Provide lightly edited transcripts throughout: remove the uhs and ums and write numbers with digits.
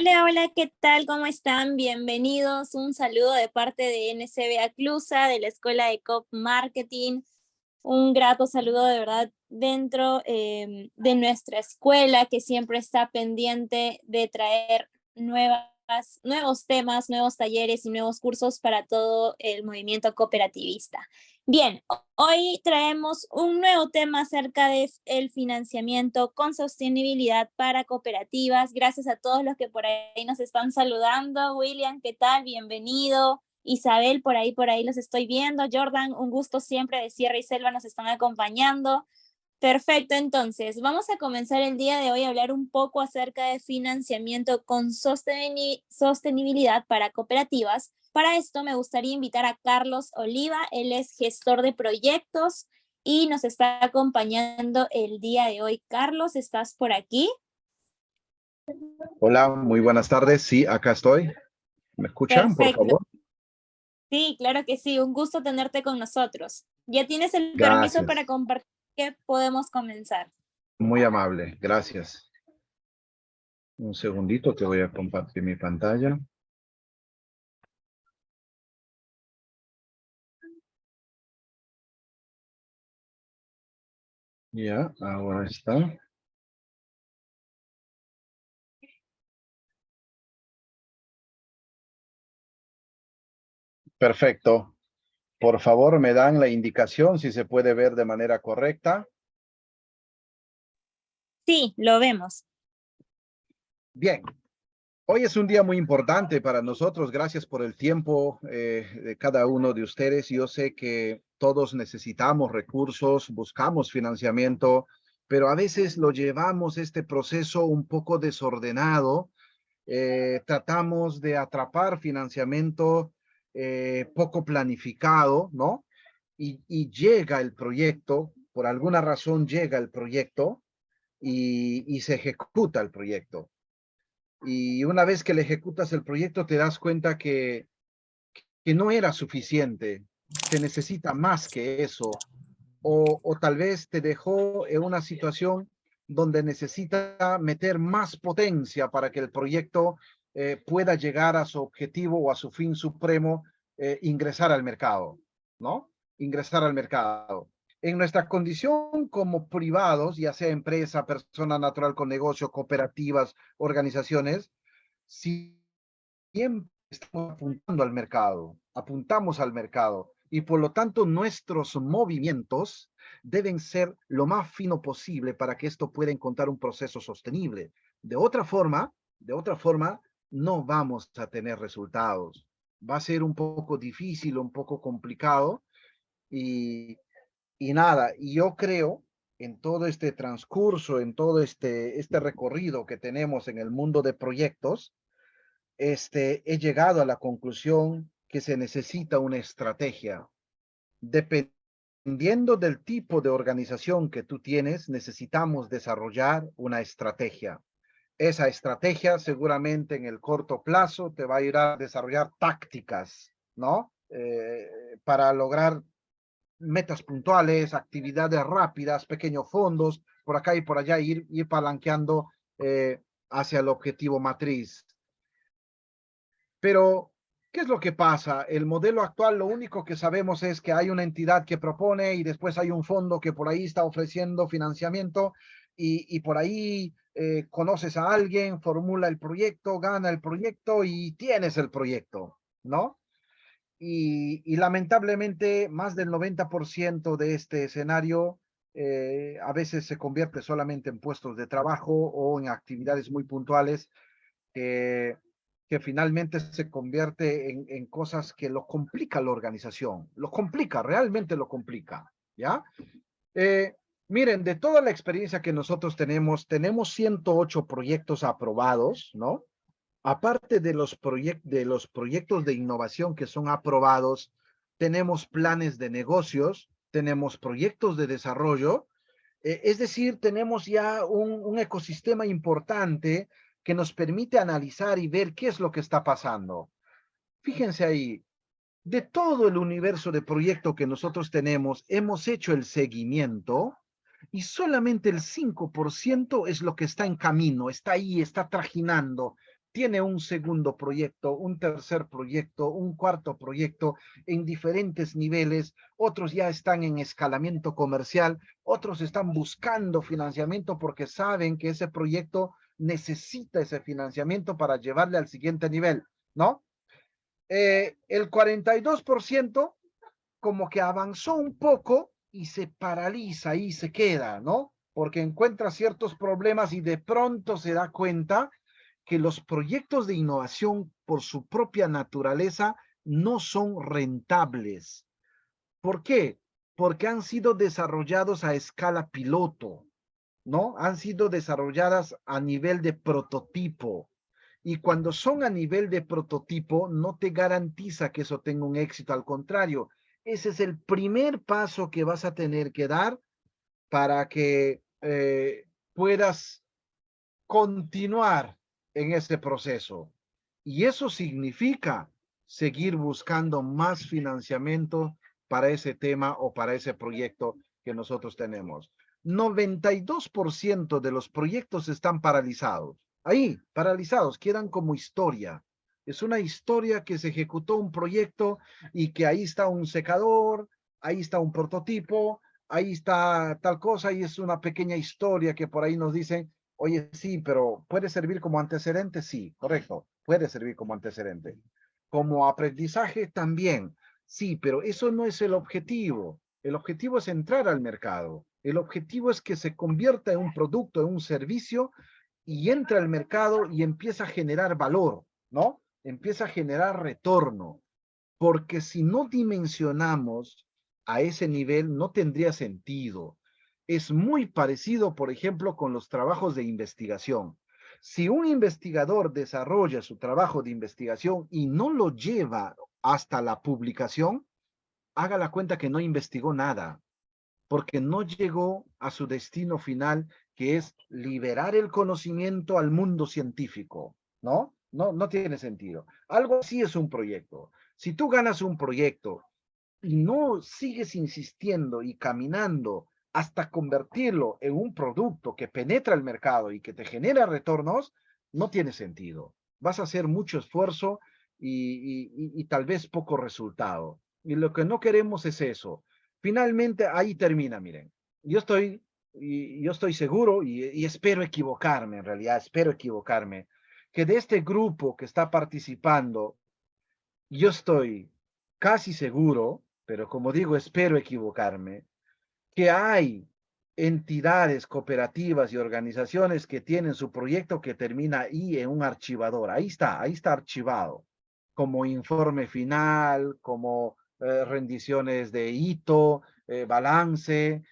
Hola, hola, ¿qué tal? ¿Cómo están? Bienvenidos. Un saludo de parte de NCB Aclusa, de la Escuela de COP Marketing. Un grato saludo de verdad dentro de nuestra escuela, que siempre está pendiente de traer nuevos temas, nuevos talleres y nuevos cursos para todo el movimiento cooperativista. Bien, hoy traemos un nuevo tema acerca del financiamiento con sostenibilidad para cooperativas. Gracias a todos los que por ahí nos están saludando. William, ¿qué tal? Bienvenido. Isabel, por ahí los estoy viendo. Jordan, un gusto siempre, de Sierra y Selva nos están acompañando. Perfecto, entonces vamos a comenzar el día de hoy a hablar un poco acerca de financiamiento con sostenibilidad para cooperativas. Para esto me gustaría invitar a Carlos Oliva, él es gestor de proyectos y nos está acompañando el día de hoy. Carlos, ¿estás por aquí? Hola, muy buenas tardes. Sí, acá estoy. ¿Me escuchan, por Perfecto. favor? Sí, claro que sí, un gusto tenerte con nosotros. ¿Ya tienes el permiso para Gracias. compartir que podemos comenzar? Muy amable. Gracias. Un segundito que voy a compartir mi pantalla. Ya, ahora está. Perfecto. Por favor, me dan la indicación si se puede ver de manera correcta. Sí, lo vemos. Bien. Hoy es un día muy importante para nosotros. Gracias por el tiempo de cada uno de ustedes. Yo sé que todos necesitamos recursos, buscamos financiamiento, pero a veces lo llevamos este proceso un poco desordenado. Tratamos de atrapar financiamiento poco planificado, ¿no? Y llega el proyecto, por alguna razón llega el proyecto y se ejecuta el proyecto. Y una vez que le ejecutas el proyecto, te das cuenta que no era suficiente, se necesita más que eso, o tal vez te dejó en una situación donde necesita meter más potencia para que el proyecto pueda llegar a su objetivo o a su fin supremo, ingresar al mercado, ¿no? Ingresar al mercado. En nuestra condición como privados, ya sea empresa, persona natural con negocio, cooperativas, organizaciones, siempre estamos apuntando al mercado, apuntamos al mercado y por lo tanto nuestros movimientos deben ser lo más fino posible para que esto pueda encontrar un proceso sostenible. De otra forma, no vamos a tener resultados. Va a ser un poco difícil, un poco complicado y, y nada, y yo creo en todo este transcurso, en todo este recorrido que tenemos en el mundo de proyectos, he llegado a la conclusión que se necesita una estrategia. Dependiendo del tipo de organización que tú tienes, necesitamos desarrollar una estrategia. Esa estrategia seguramente en el corto plazo te va a ayudar a desarrollar tácticas, ¿no? Para lograr metas puntuales, actividades rápidas, pequeños fondos, por acá y por allá, ir palanqueando hacia el objetivo matriz. Pero, ¿qué es lo que pasa? El modelo actual, lo único que sabemos es que hay una entidad que propone y después hay un fondo que por ahí está ofreciendo financiamiento y por ahí conoces a alguien, formula el proyecto, gana el proyecto y tienes el proyecto, ¿no? Y lamentablemente más del 90% de este escenario a veces se convierte solamente en puestos de trabajo o en actividades muy puntuales que, que finalmente se convierte en cosas que lo complica la organización, lo complica, realmente lo complica, ¿ya? Eh, Miren, de toda la experiencia que nosotros tenemos 108 proyectos aprobados, ¿no? Aparte de de los proyectos de innovación que son aprobados, tenemos planes de negocios, tenemos proyectos de desarrollo, es decir, tenemos ya un ecosistema importante que nos permite analizar y ver qué es lo que está pasando. Fíjense ahí, de todo el universo de proyecto que nosotros tenemos, hemos hecho el seguimiento y solamente el 5% es lo que está en camino, está ahí, está trajinando, tiene un segundo proyecto, un tercer proyecto, un cuarto proyecto en diferentes niveles, otros ya están en escalamiento comercial, otros están buscando financiamiento porque saben que ese proyecto necesita ese financiamiento para llevarle al siguiente nivel, ¿no? El 42% como que avanzó un poco y se paraliza y se queda, ¿no? Porque encuentra ciertos problemas y de pronto se da cuenta que los proyectos de innovación por su propia naturaleza no son rentables. ¿Por qué? Porque han sido desarrollados a escala piloto, ¿no? Han sido desarrolladas a nivel de prototipo. Y cuando son a nivel de prototipo, no te garantiza que eso tenga un éxito. Al contrario, ese es el primer paso que vas a tener que dar para que puedas continuar en ese proceso. Y eso significa seguir buscando más financiamiento para ese tema o para ese proyecto que nosotros tenemos. 92% de los proyectos están paralizados. Ahí, paralizados, quedan como historia. Es una historia que se ejecutó un proyecto y que ahí está un secador, ahí está un prototipo, ahí está tal cosa y es una pequeña historia que por ahí nos dicen, oye, sí, pero ¿puede servir como antecedente? Sí, correcto, puede servir como antecedente. Como aprendizaje también, sí, pero eso no es el objetivo. El objetivo es entrar al mercado. El objetivo es que se convierta en un producto, en un servicio y entra al mercado y empieza a generar valor, ¿no? Empieza a generar retorno. Porque si no dimensionamos a ese nivel, no tendría sentido. Es muy parecido, por ejemplo, con los trabajos de investigación. Si un investigador desarrolla su trabajo de investigación y no lo lleva hasta la publicación, haga la cuenta que no investigó nada, porque no llegó a su destino final, que es liberar el conocimiento al mundo científico, ¿no? No tiene sentido. Algo así es un proyecto. Si tú ganas un proyecto y no sigues insistiendo y caminando hasta convertirlo en un producto que penetra el mercado y que te genera retornos, no tiene sentido. Vas a hacer mucho esfuerzo y tal vez poco resultado. Y lo que no queremos es eso. Finalmente, ahí termina, miren. Yo estoy seguro y espero equivocarme, en realidad, espero equivocarme, que de este grupo que está participando, yo estoy casi seguro, pero como digo, espero equivocarme, que hay entidades cooperativas y organizaciones que tienen su proyecto que termina ahí en un archivador. Ahí está archivado, como informe final, como rendiciones de hito, balance,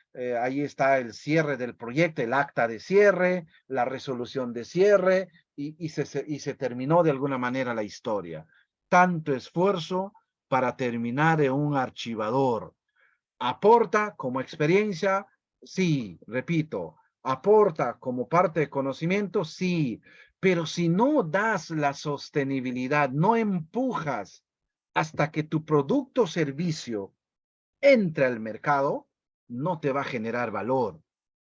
ahí está el cierre del proyecto, el acta de cierre, la resolución de cierre, y se terminó de alguna manera la historia. Tanto esfuerzo para terminar en un archivador. ¿Aporta como experiencia? Sí, repito. ¿Aporta como parte de conocimiento? Sí. Pero si no das la sostenibilidad, no empujas hasta que tu producto o servicio entre al mercado, no te va a generar valor.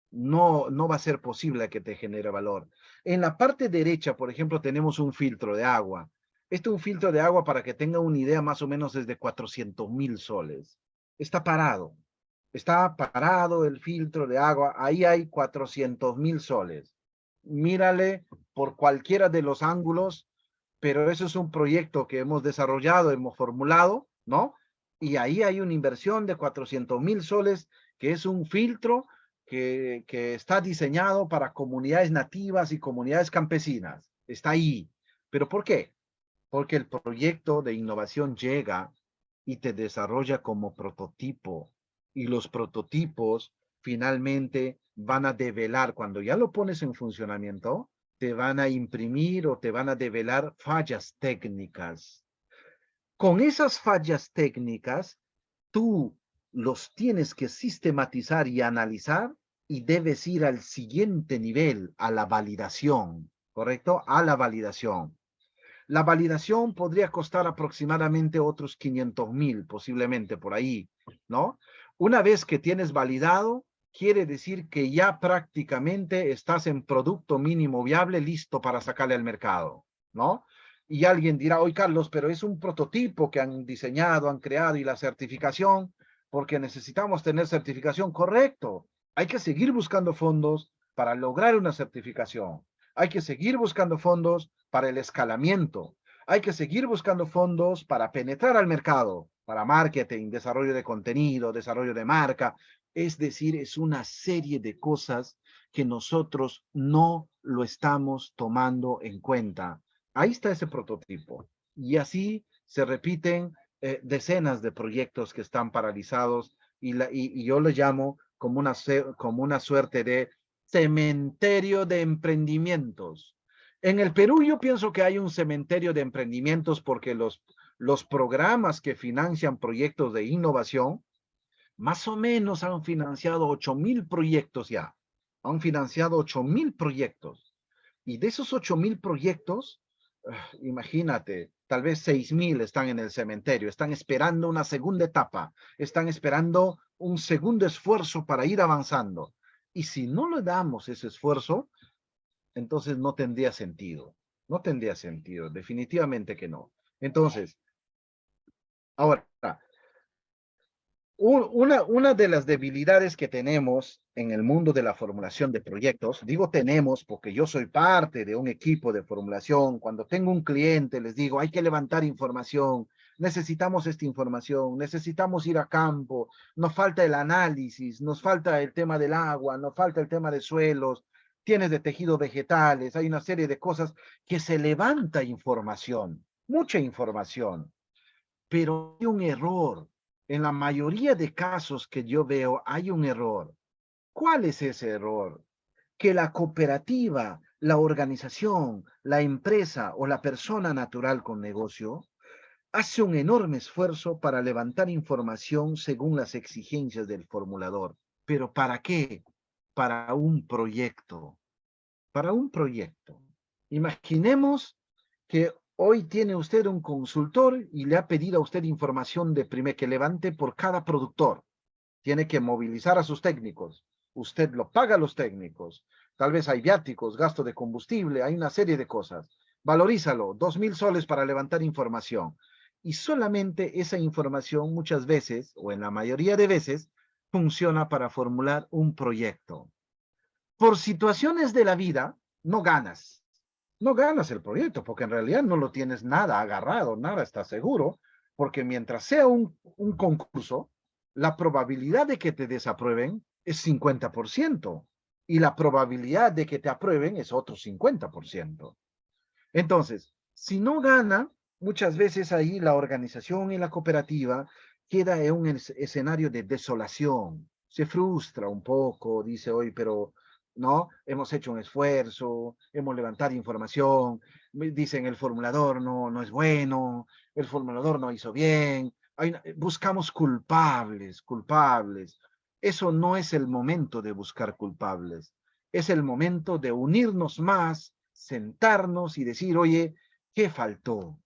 No va a ser posible que te genere valor. En la parte derecha, por ejemplo, tenemos un filtro de agua. Este es un filtro de agua, para que tenga una idea, más o menos es de 400.000 soles. Está parado el filtro de agua. Ahí hay 400.000 soles. Mírale por cualquiera de los ángulos, pero eso es un proyecto que hemos desarrollado, hemos formulado, ¿no? Y ahí hay una inversión de 400.000 soles, que es un filtro que está diseñado para comunidades nativas y comunidades campesinas. Está ahí. ¿Pero por qué? Porque el proyecto de innovación llega y te desarrolla como prototipo. Y los prototipos finalmente van a develar, cuando ya lo pones en funcionamiento, te van a imprimir o te van a develar fallas técnicas. Con esas fallas técnicas, tú los tienes que sistematizar y analizar, y debes ir al siguiente nivel, a la validación, ¿correcto? A la validación. La validación podría costar aproximadamente otros 500.000, posiblemente por ahí, ¿no? Una vez que tienes validado, quiere decir que ya prácticamente estás en producto mínimo viable, listo para sacarle al mercado. ¿no? Y alguien dirá, oye, Carlos, pero es un prototipo que han diseñado, han creado y la certificación, porque necesitamos tener certificación. Correcto. Hay que seguir buscando fondos para lograr una certificación. Hay que seguir buscando fondos para el escalamiento. Hay que seguir buscando fondos para penetrar al mercado, para marketing, desarrollo de contenido, desarrollo de marca. Es decir, es una serie de cosas que nosotros no lo estamos tomando en cuenta. Ahí está ese prototipo. Y así se repiten decenas de proyectos que están paralizados y yo lo llamo como una suerte de cementerio de emprendimientos. En el Perú yo pienso que hay un cementerio de emprendimientos porque los programas que financian proyectos de innovación más o menos han financiado 8,000 proyectos ya. Han financiado 8,000 proyectos. Y de esos 8,000 proyectos, imagínate, tal vez 6,000 están en el cementerio, están esperando una segunda etapa, están esperando un segundo esfuerzo para ir avanzando. Y si no le damos ese esfuerzo, entonces no tendría sentido. No tendría sentido, definitivamente que no. Entonces, ahora, una de las debilidades que tenemos en el mundo de la formulación de proyectos, digo tenemos porque yo soy parte de un equipo de formulación, cuando tengo un cliente les digo, hay que levantar información, necesitamos esta información, necesitamos ir a campo, nos falta el análisis, nos falta el tema del agua, nos falta el tema de suelos, tienes de tejidos vegetales, hay una serie de cosas que se levanta información, mucha información, pero hay un error. En la mayoría de casos que yo veo hay un error. ¿Cuál es ese error? Que la cooperativa, la organización, la empresa o la persona natural con negocio hace un enorme esfuerzo para levantar información según las exigencias del formulador. ¿Pero para qué? Para un proyecto. Para un proyecto. Imaginemos que hoy tiene usted un consultor y le ha pedido a usted información de primer que levante por cada productor. Tiene que movilizar a sus técnicos. Usted lo paga a los técnicos. Tal vez hay viáticos, gasto de combustible, hay una serie de cosas. Valorízalo, 2,000 soles para levantar información. Y solamente esa información muchas veces, o en la mayoría de veces, funciona para formular un proyecto. Por situaciones de la vida, no ganas. No ganas el proyecto, porque en realidad no lo tienes nada agarrado, nada está seguro, porque mientras sea un concurso, la probabilidad de que te desaprueben es 50% y la probabilidad de que te aprueben es otro 50%. Entonces, si no gana, muchas veces ahí la organización y la cooperativa queda en un escenario de desolación, se frustra un poco, dice hoy, pero no, hemos hecho un esfuerzo, hemos levantado información, dicen el formulador no es bueno, el formulador no hizo bien, buscamos culpables. Eso no es el momento de buscar culpables, es el momento de unirnos más, sentarnos y decir, oye, ¿qué faltó?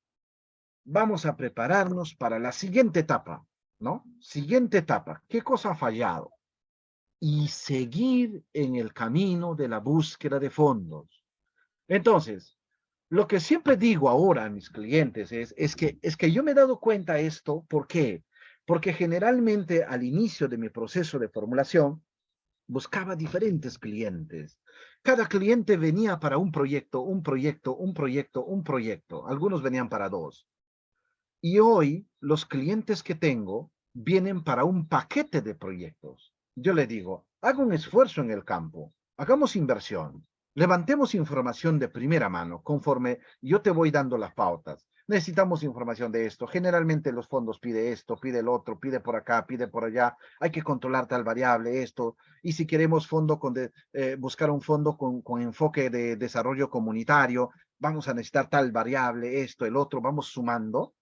Vamos a prepararnos para la siguiente etapa, ¿no? Siguiente etapa, ¿qué cosa ha fallado? Y seguir en el camino de la búsqueda de fondos. Entonces, lo que siempre digo ahora a mis clientes es que yo me he dado cuenta de esto, ¿por qué? Porque generalmente al inicio de mi proceso de formulación, buscaba diferentes clientes. Cada cliente venía para un proyecto, un proyecto, un proyecto, un proyecto. Algunos venían para dos. Y hoy los clientes que tengo vienen para un paquete de proyectos. Yo le digo, haga un esfuerzo en el campo, hagamos inversión, levantemos información de primera mano conforme yo te voy dando las pautas. Necesitamos información de esto. Generalmente los fondos pide esto, pide el otro, pide por acá, pide por allá. Hay que controlar tal variable, esto. Y si queremos buscar un fondo con enfoque de desarrollo comunitario, vamos a necesitar tal variable, esto, el otro. Vamos sumando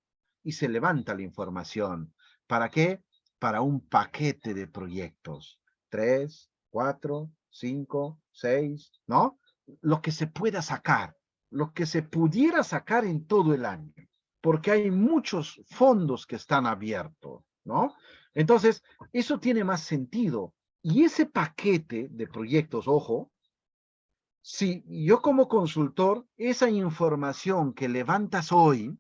y se levanta la información. ¿Para qué? Para un paquete de proyectos. 3, 4, 5, 6, ¿no? Lo que se pueda sacar, lo que se pudiera sacar en todo el año, porque hay muchos fondos que están abiertos, ¿no? Entonces, eso tiene más sentido. Y ese paquete de proyectos, ojo, si yo como consultor, esa información que levantas hoy,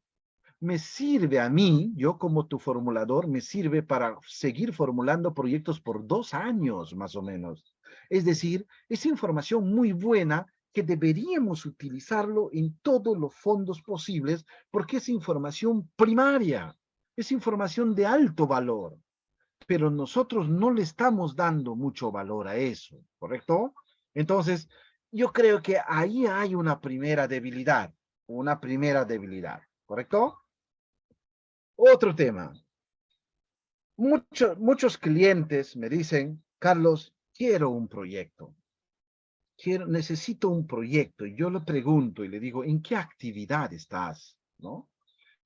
me sirve a mí, yo como tu formulador, me sirve para seguir formulando proyectos por 2 años más o menos. Es decir, es información muy buena que deberíamos utilizarlo en todos los fondos posibles porque es información primaria, es información de alto valor, pero nosotros no le estamos dando mucho valor a eso, ¿correcto? Entonces, yo creo que ahí hay una primera debilidad, ¿correcto? Otro tema. Muchos clientes me dicen, Carlos, quiero un proyecto. Necesito un proyecto. Y yo le pregunto y le digo, ¿en qué actividad estás? ¿No?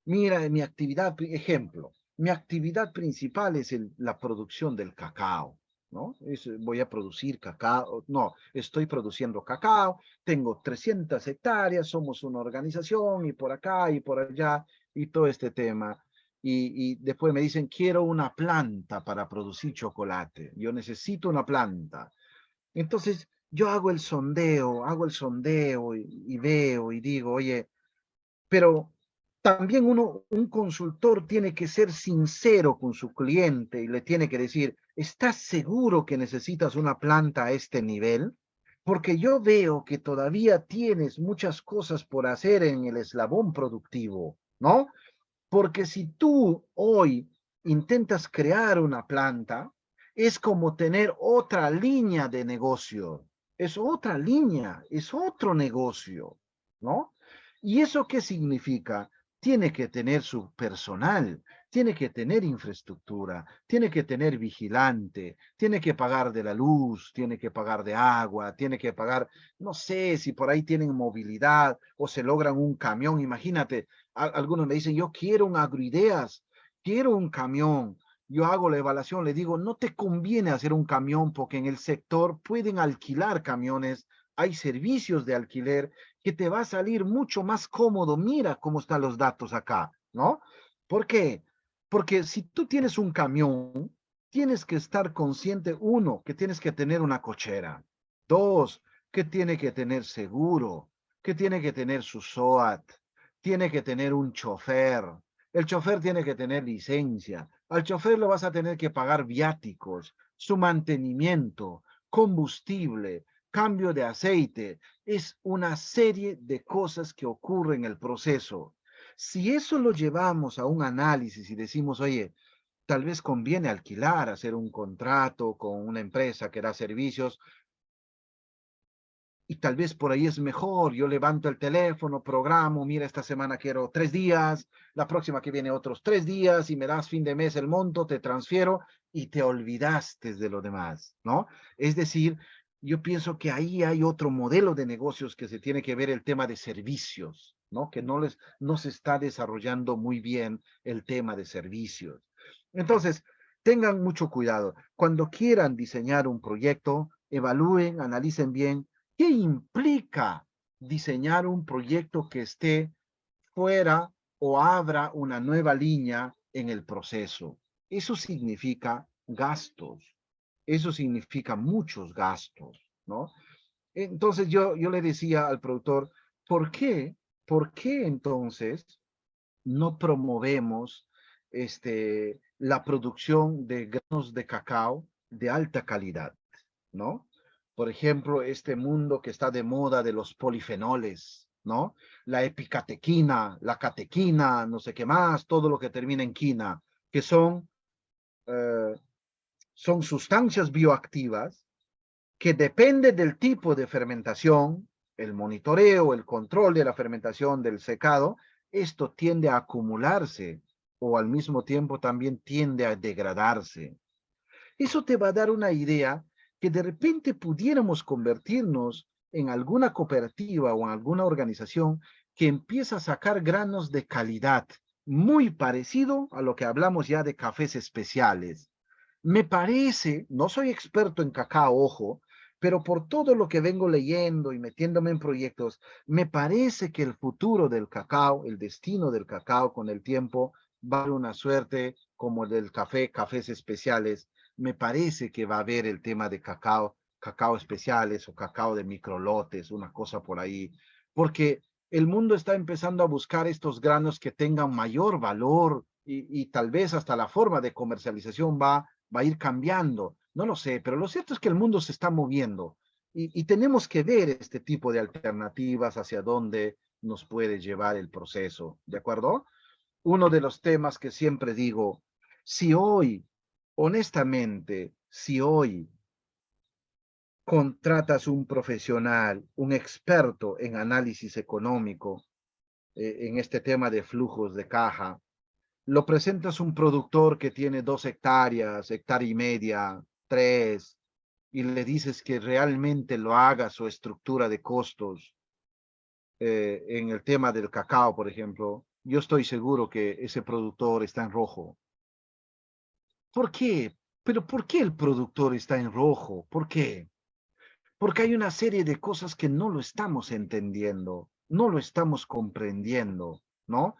Mira, mi actividad, ejemplo, mi actividad principal es la producción del cacao, ¿no? Voy a producir cacao, no, estoy produciendo cacao, tengo 300 hectáreas, somos una organización y por acá y por allá y todo este tema. Y después me dicen, quiero una planta para producir chocolate, yo necesito una planta. Entonces, yo hago el sondeo y veo y digo, oye, pero también un consultor tiene que ser sincero con su cliente y le tiene que decir, ¿estás seguro que necesitas una planta a este nivel? Porque yo veo que todavía tienes muchas cosas por hacer en el eslabón productivo, ¿no? Porque si tú hoy intentas crear una planta, es como tener otra línea de negocio, es otra línea, es otro negocio, ¿no? ¿Y eso qué significa? Tiene que tener su personal, tiene que tener infraestructura, tiene que tener vigilante, tiene que pagar de la luz, tiene que pagar de agua, tiene que pagar, no sé si por ahí tienen movilidad o se logran un camión, imagínate, algunos me dicen, yo quiero un agroideas, quiero un camión. Yo hago la evaluación, le digo, no te conviene hacer un camión porque en el sector pueden alquilar camiones, hay servicios de alquiler que te va a salir mucho más cómodo. Mira cómo están los datos acá, ¿no? ¿Por qué? Porque si tú tienes un camión, tienes que estar consciente, uno, que tienes que tener una cochera. Dos, que tiene que tener seguro, que tiene que tener su SOAT, tiene que tener un chofer. El chofer tiene que tener licencia. Al chofer lo vas a tener que pagar viáticos, su mantenimiento, combustible, cambio de aceite. Es una serie de cosas que ocurren en el proceso. Si eso lo llevamos a un análisis y decimos, oye, tal vez conviene alquilar, hacer un contrato con una empresa que da servicios, y tal vez por ahí es mejor. Yo levanto el teléfono, programo, mira, esta semana quiero 3 días, la próxima que viene otros 3 días y me das fin de mes el monto, te transfiero y te olvidaste de lo demás, ¿no? Es decir, yo pienso que ahí hay otro modelo de negocios que se tiene que ver el tema de servicios, ¿no? Que no se está desarrollando muy bien el tema de servicios. Entonces, tengan mucho cuidado. Cuando quieran diseñar un proyecto, evalúen, analicen bien. ¿Qué implica diseñar un proyecto que esté fuera o abra una nueva línea en el proceso? Eso significa gastos, eso significa muchos gastos, ¿no? Entonces yo le decía al productor, ¿por qué? ¿Por qué entonces no promovemos la producción de granos de cacao de alta calidad, ¿no? Por ejemplo, este mundo que está de moda de los polifenoles, ¿no? La epicatequina, la catequina, no sé qué más, todo lo que termina en quina, que eh, son sustancias bioactivas que depende del tipo de fermentación, el monitoreo, el control de la fermentación, del secado, esto tiende a acumularse o al mismo tiempo también tiende a degradarse. Eso te va a dar una idea que de repente pudiéramos convertirnos en alguna cooperativa o en alguna organización que empieza a sacar granos de calidad, muy parecido a lo que hablamos ya de cafés especiales. Me parece, no soy experto en cacao, ojo, pero por todo lo que vengo leyendo y metiéndome en proyectos, me parece que el futuro del cacao, el destino del cacao con el tiempo, va a ser una suerte como el del café, cafés especiales. Me parece que va a haber el tema de cacao cacao especiales o cacao de microlotes, una cosa por ahí, porque el mundo está empezando a buscar estos granos que tengan mayor valor y tal vez hasta la forma de comercialización va a ir cambiando. No lo sé, pero lo cierto es que el mundo se está moviendo y tenemos que ver este tipo de alternativas hacia dónde nos puede llevar el proceso, ¿de acuerdo? Uno de los temas que siempre digo, si hoy, honestamente, si hoy contratas un profesional, un experto en análisis económico, en este tema de flujos de caja, lo presentas un productor que tiene 2 hectáreas, hectárea y media, 3, y le dices que realmente lo haga su estructura de costos en el tema del cacao, por ejemplo, yo estoy seguro que ese productor está en rojo. ¿Por qué? Pero ¿por qué el productor está en rojo? ¿Por qué? Porque hay una serie de cosas que no lo estamos entendiendo, no lo estamos comprendiendo, ¿no?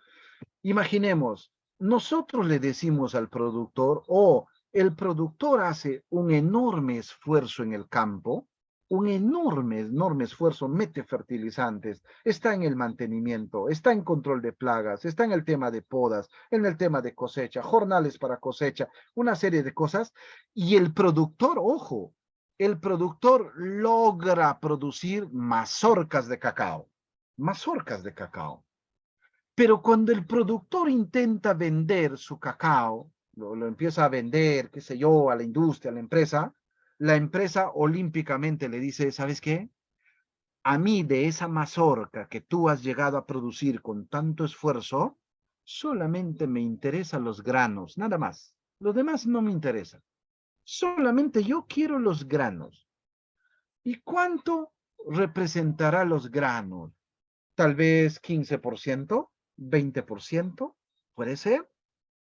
Imaginemos, nosotros le decimos al productor, o el productor hace un enorme esfuerzo en el campo, un enorme, enorme esfuerzo, mete fertilizantes, está en el mantenimiento, está en control de plagas, está en el tema de podas, en el tema de cosecha, jornales para cosecha, una serie de cosas, y el productor, ojo, el productor logra producir mazorcas de cacao, mazorcas de cacao. Pero cuando el productor intenta vender su cacao, lo empieza a vender, qué sé yo, a la industria, a la empresa olímpicamente le dice, ¿sabes qué? A mí de esa mazorca que tú has llegado a producir con tanto esfuerzo, solamente me interesan los granos, nada más. Los demás no me interesan. Solamente yo quiero los granos. ¿Y cuánto representará los granos? Tal vez 15%, 20%, puede ser.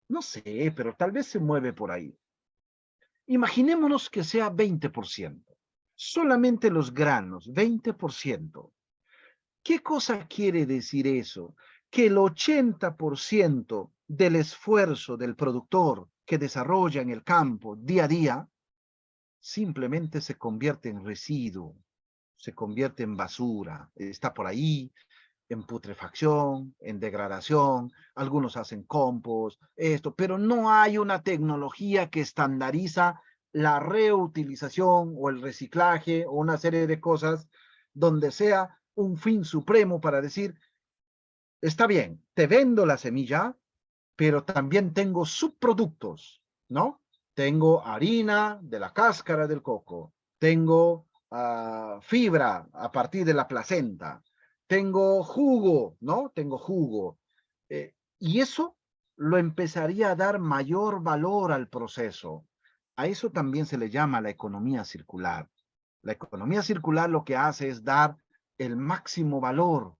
No sé, pero tal vez se mueve por ahí. Imaginémonos que sea 20%. Solamente los granos, 20%. ¿Qué cosa quiere decir eso? Que el 80% del esfuerzo del productor que desarrolla en el campo día a día simplemente se convierte en residuo, se convierte en basura, está por ahí, en putrefacción, en degradación, algunos hacen compost, esto, pero no hay una tecnología que estandariza la reutilización o el reciclaje o una serie de cosas donde sea un fin supremo para decir, está bien, te vendo la semilla, pero también tengo subproductos, ¿no? Tengo harina de la cáscara del coco, tengo fibra a partir de la placenta, tengo jugo, ¿no? Tengo jugo. Y eso lo empezaría a dar mayor valor al proceso. A eso también se le llama la economía circular. La economía circular lo que hace es dar el máximo valor,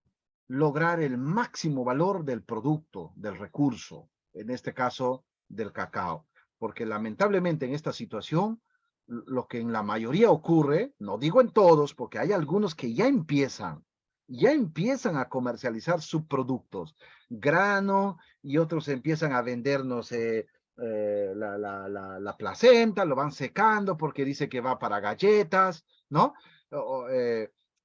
lograr el máximo valor del producto, del recurso, en este caso del cacao. Porque lamentablemente en esta situación, lo que en la mayoría ocurre, no digo en todos, porque hay algunos que ya empiezan a comercializar subproductos, grano, y otros empiezan a vendernos la placenta, lo van secando porque dice que va para galletas, ¿no?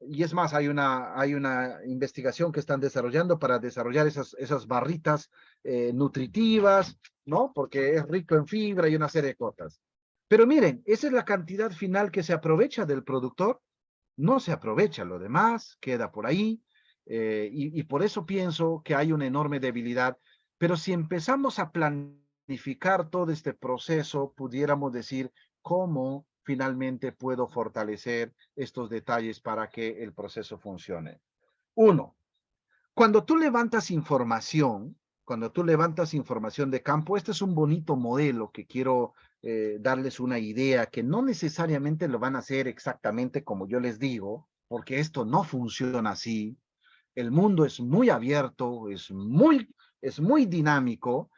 Y es más, hay una investigación que están desarrollando para desarrollar esas barritas nutritivas, ¿no? Porque es rico en fibra y una serie de cosas. Pero miren, esa es la cantidad final que se aprovecha del productor, no se aprovecha, lo demás queda por ahí, y por eso pienso que hay una enorme debilidad. Pero si empezamos a planificar todo este proceso, pudiéramos decir cómo finalmente puedo fortalecer estos detalles para que el proceso funcione. Uno, cuando tú levantas información de campo, este es un bonito modelo que quiero darles una idea, que no necesariamente lo van a hacer exactamente como yo les digo, porque esto no funciona así. El mundo es muy abierto, es muy dinámico.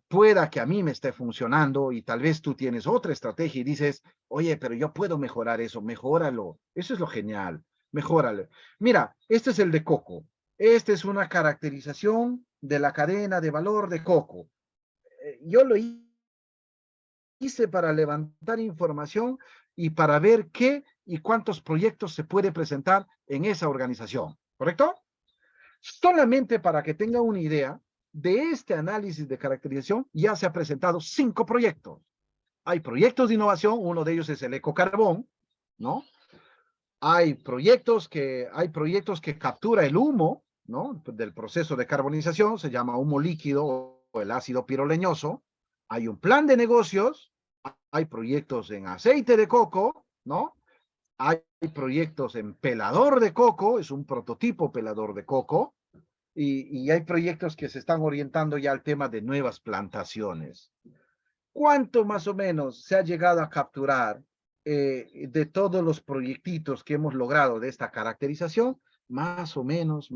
Pueda que a mí me esté funcionando y tal vez tú tienes otra estrategia y dices, oye, pero yo puedo mejorar eso, mejóralo. Eso es lo genial, mejóralo. Mira, este es el de coco. Esta es una caracterización de la cadena de valor de coco. Yo lo hice hice para levantar información y para ver qué y cuántos proyectos se puede presentar en esa organización, ¿correcto? Solamente para que tenga una idea de este análisis de caracterización, ya se han presentado 5 proyectos. Hay proyectos de innovación, uno de ellos es el ecocarbón, ¿no? Hay proyectos que captura el humo, ¿no? Del proceso de carbonización, se llama humo líquido o el ácido piroleñoso. Hay un plan de negocios, hay proyectos en aceite de coco, ¿no? Hay proyectos en pelador de coco, es un prototipo pelador de coco, y hay proyectos que se están orientando ya al tema de nuevas plantaciones. ¿Cuánto más o menos se ha llegado a capturar de todos los proyectitos que hemos logrado de esta caracterización? Más o menos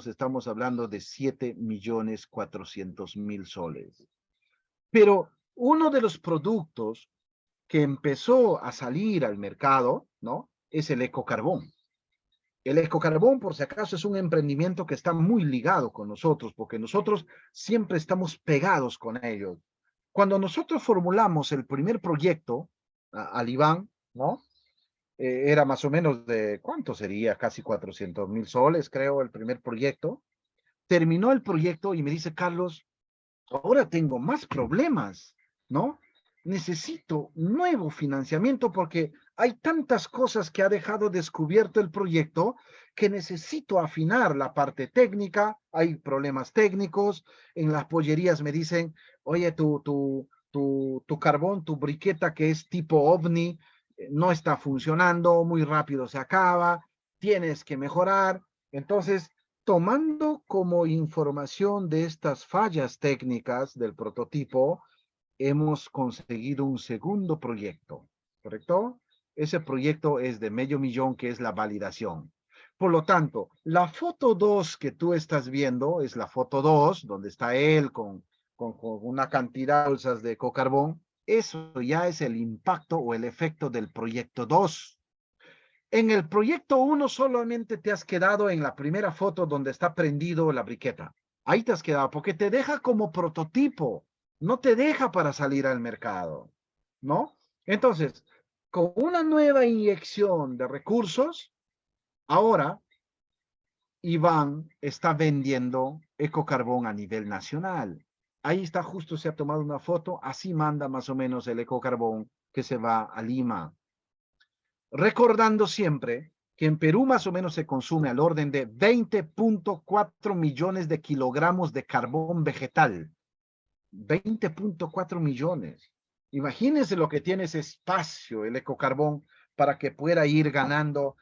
estamos hablando de 7.400.000 soles. Pero uno de los productos que empezó a salir al mercado, ¿no? Es el ecocarbón. El ecocarbón, por si acaso, es un emprendimiento que está muy ligado con nosotros, porque nosotros siempre estamos pegados con ellos. Cuando nosotros formulamos el primer proyecto al Iván, ¿no? Era más o menos de, ¿cuánto sería? Casi 400.000 soles, creo, el primer proyecto. Terminó el proyecto y me dice, Carlos, ahora tengo más problemas, ¿no? Necesito nuevo financiamiento porque hay tantas cosas que ha dejado descubierto el proyecto que necesito afinar la parte técnica, hay problemas técnicos, en las pollerías me dicen, oye, tu carbón, tu briqueta que es tipo ovni, no está funcionando, muy rápido se acaba, tienes que mejorar. Entonces, tomando como información de estas fallas técnicas del prototipo, hemos conseguido un segundo proyecto, ¿correcto? Ese proyecto es de $500,000, que es la validación. Por lo tanto, la foto 2 que tú estás viendo es la foto 2, donde está él con una cantidad de bolsas de cocarbón. Eso ya es el impacto o el efecto del proyecto 2. En el proyecto 1 solamente te has quedado en la primera foto donde está prendido la briqueta. Ahí te has quedado porque te deja como prototipo, no te deja para salir al mercado, ¿no? Entonces, con una nueva inyección de recursos, ahora Iván está vendiendo ecocarbón a nivel nacional. Ahí está, justo se ha tomado una foto, así manda más o menos el ecocarbón que se va a Lima. Recordando siempre que en Perú más o menos se consume al orden de 20.4 millones de kilogramos de carbón vegetal. 20.4 millones. Imagínense lo que tiene ese espacio, el ecocarbón, para que pueda ir ganando,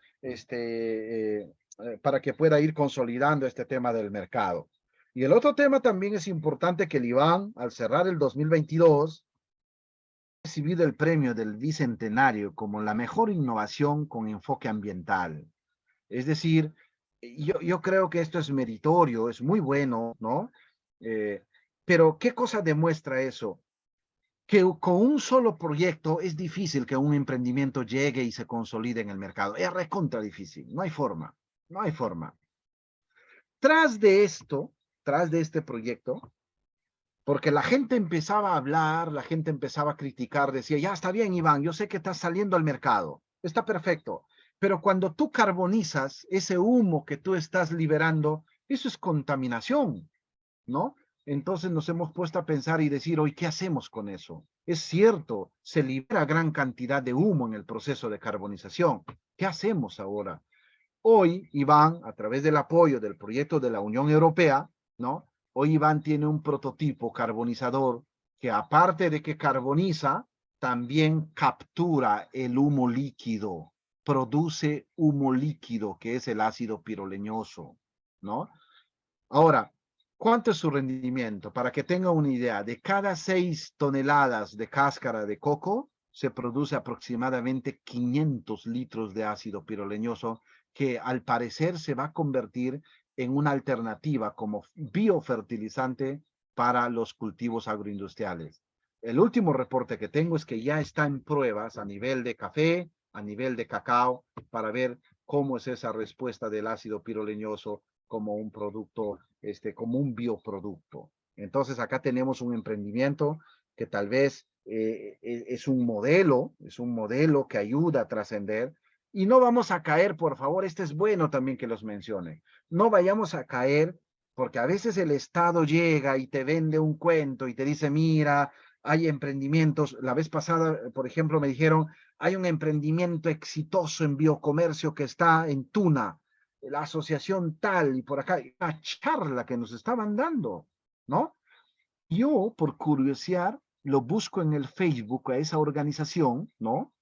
para que pueda ir consolidando este tema del mercado. Y el otro tema también es importante que el Iván, al cerrar el 2022, recibido el premio del Bicentenario como la mejor innovación con enfoque ambiental. Es decir, yo creo que esto es meritorio, es muy bueno, ¿no? Pero ¿qué cosa demuestra eso? Que con un solo proyecto es difícil que un emprendimiento llegue y se consolide en el mercado. Es recontra difícil, no hay forma, no hay forma. Tras de esto, tras de este proyecto, porque la gente empezaba a hablar, la gente empezaba a criticar, decía, ya está bien, Iván, yo sé que estás saliendo al mercado, está perfecto, pero cuando tú carbonizas ese humo que tú estás liberando, eso es contaminación, ¿no? Entonces nos hemos puesto a pensar y decir, hoy, ¿qué hacemos con eso? Es cierto, se libera gran cantidad de humo en el proceso de carbonización. ¿Qué hacemos ahora? Hoy, Iván, a través del apoyo del proyecto de la Unión Europea, ¿no? Hoy Iván tiene un prototipo carbonizador que, aparte de que carboniza, también captura el humo líquido, produce humo líquido, que es el ácido piroleñoso, ¿no? Ahora, ¿cuánto es su rendimiento? Para que tenga una idea, de cada 6 toneladas de cáscara de coco, se produce aproximadamente 500 litros de ácido piroleñoso, que al parecer se va a convertir en una alternativa como biofertilizante para los cultivos agroindustriales. El último reporte que tengo es que ya está en pruebas a nivel de café, a nivel de cacao, para ver cómo es esa respuesta del ácido piroleñoso como un producto, como un bioproducto. Entonces acá tenemos un emprendimiento que tal vez es un modelo que ayuda a trascender. Y no vamos a caer, por favor, este es bueno también que los mencione, no vayamos a caer porque a veces el Estado llega y te vende un cuento y te dice, mira, hay emprendimientos. La vez pasada, por ejemplo, me dijeron, hay un emprendimiento exitoso en biocomercio que está en Tuna, la asociación tal, y por acá, una charla que nos estaban dando, ¿no? Yo, por curiosidad, lo busco en el Facebook a esa organización, ¿no?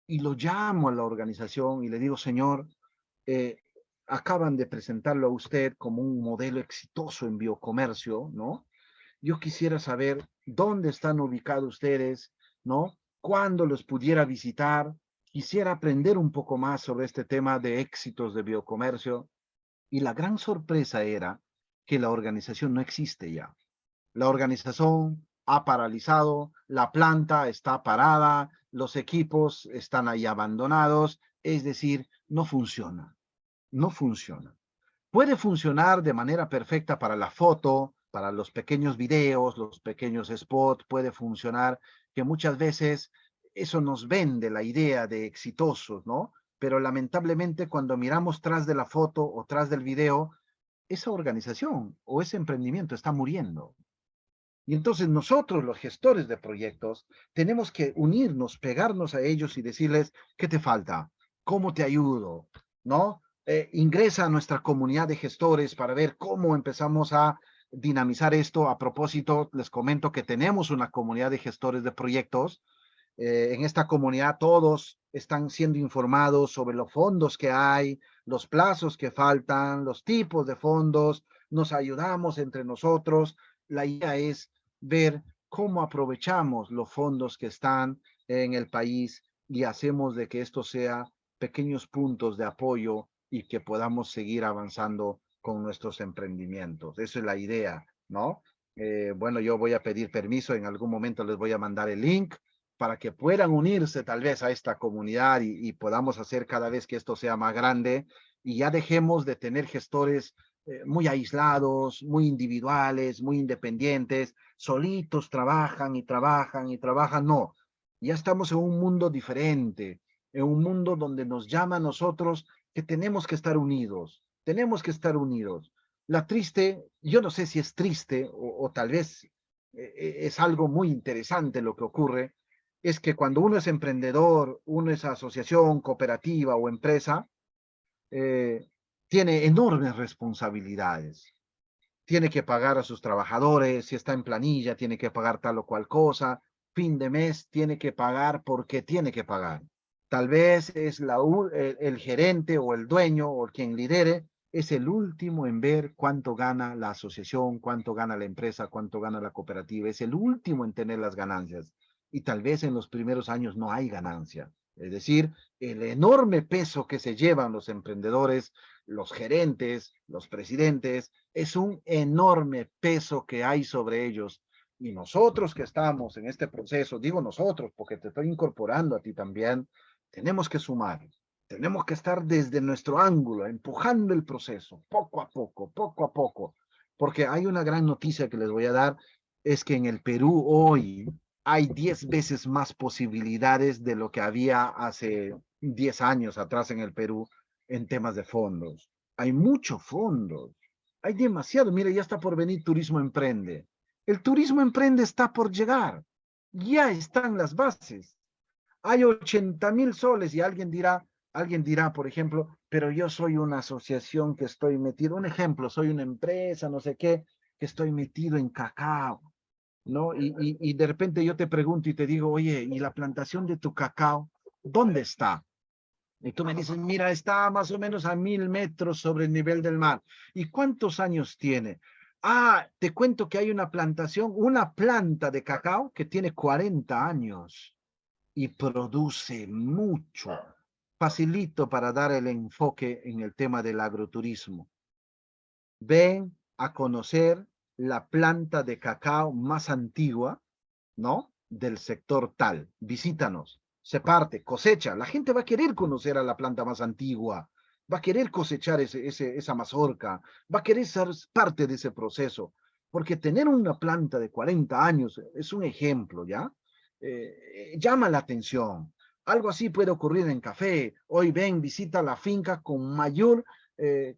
Y lo llamo a la organización y le digo, señor, eh, acaban de presentarlo a usted como un modelo exitoso en biocomercio, ¿no? Yo quisiera saber dónde están ubicados ustedes, ¿no? ¿Cuándo los pudiera visitar? Quisiera aprender un poco más sobre este tema de éxitos de biocomercio. Y la gran sorpresa era que la organización no existe ya. La organización ha paralizado, la planta está parada, los equipos están ahí abandonados, es decir, no funciona, no funciona. Puede funcionar de manera perfecta para la foto, para los pequeños videos, los pequeños spots, puede funcionar que muchas veces eso nos vende la idea de exitosos, ¿no? Pero lamentablemente cuando miramos tras de la foto o tras del video, esa organización o ese emprendimiento está muriendo. Y entonces nosotros, los gestores de proyectos, tenemos que unirnos, pegarnos a ellos y decirles, ¿qué te falta? ¿Cómo te ayudo? ¿No? Ingresa a nuestra comunidad de gestores para ver cómo empezamos a dinamizar esto. A propósito, les comento que tenemos una comunidad de gestores de proyectos. En esta comunidad todos están siendo informados sobre los fondos que hay, los plazos que faltan, los tipos de fondos, nos ayudamos entre nosotros. La idea es ver cómo aprovechamos los fondos que están en el país y hacemos de que esto sea pequeños puntos de apoyo y que podamos seguir avanzando con nuestros emprendimientos. Esa es la idea, ¿no? Bueno, yo voy a pedir permiso, en algún momento les voy a mandar el link para que puedan unirse tal vez a esta comunidad y podamos hacer cada vez que esto sea más grande y ya dejemos de tener gestores muy aislados, muy individuales, muy independientes, solitos trabajan y trabajan y trabajan. No, ya estamos en un mundo diferente, en un mundo donde nos llama a nosotros que tenemos que estar unidos, tenemos que estar unidos. La triste, yo no sé si es triste o tal vez es algo muy interesante lo que ocurre, es que cuando uno es emprendedor, uno es asociación, cooperativa o empresa, eh, tiene enormes responsabilidades. Tiene que pagar a sus trabajadores, si está en planilla, tiene que pagar tal o cual cosa, fin de mes tiene que pagar porque tiene que pagar. Tal vez es el gerente o el dueño o quien lidere, es el último en ver cuánto gana la asociación, cuánto gana la empresa, cuánto gana la cooperativa, es el último en tener las ganancias. Y tal vez en los primeros años no hay ganancia. Es decir, el enorme peso que se llevan los emprendedores, los gerentes, los presidentes, es un enorme peso que hay sobre ellos. Y nosotros que estamos en este proceso, digo nosotros porque te estoy incorporando a ti también, tenemos que sumar, tenemos que estar desde nuestro ángulo, empujando el proceso, poco a poco, porque hay una gran noticia que les voy a dar, es que en el Perú hoy hay 10 veces más posibilidades de lo que había hace 10 años atrás en el Perú en temas de fondos. Hay muchos fondos, hay demasiado. Mire, ya está por venir Turismo Emprende. El Turismo Emprende está por llegar. Ya están las bases. Hay 80,000 soles y alguien dirá, por ejemplo, pero yo soy una asociación que estoy metido, un ejemplo, soy una empresa, no sé qué, que estoy metido en cacao, ¿no? Y de repente yo te pregunto y te digo, oye, ¿y la plantación de tu cacao, dónde está? Y tú me dices, mira, está más o menos a 1,000 metros sobre el nivel del mar. ¿Y cuántos años tiene? Ah, te cuento que hay una plantación, una planta de cacao que tiene 40 años y produce mucho. Facilito para dar el enfoque en el tema del agroturismo. Ven a conocer la planta de cacao más antigua, ¿no? Del sector tal. Visítanos, se parte, cosecha. La gente va a querer conocer a la planta más antigua, va a querer cosechar esa mazorca, va a querer ser parte de ese proceso, porque tener una planta de 40 años es un ejemplo, ¿ya? llama la atención. Algo así puede ocurrir en café. Hoy ven, visita la finca con mayor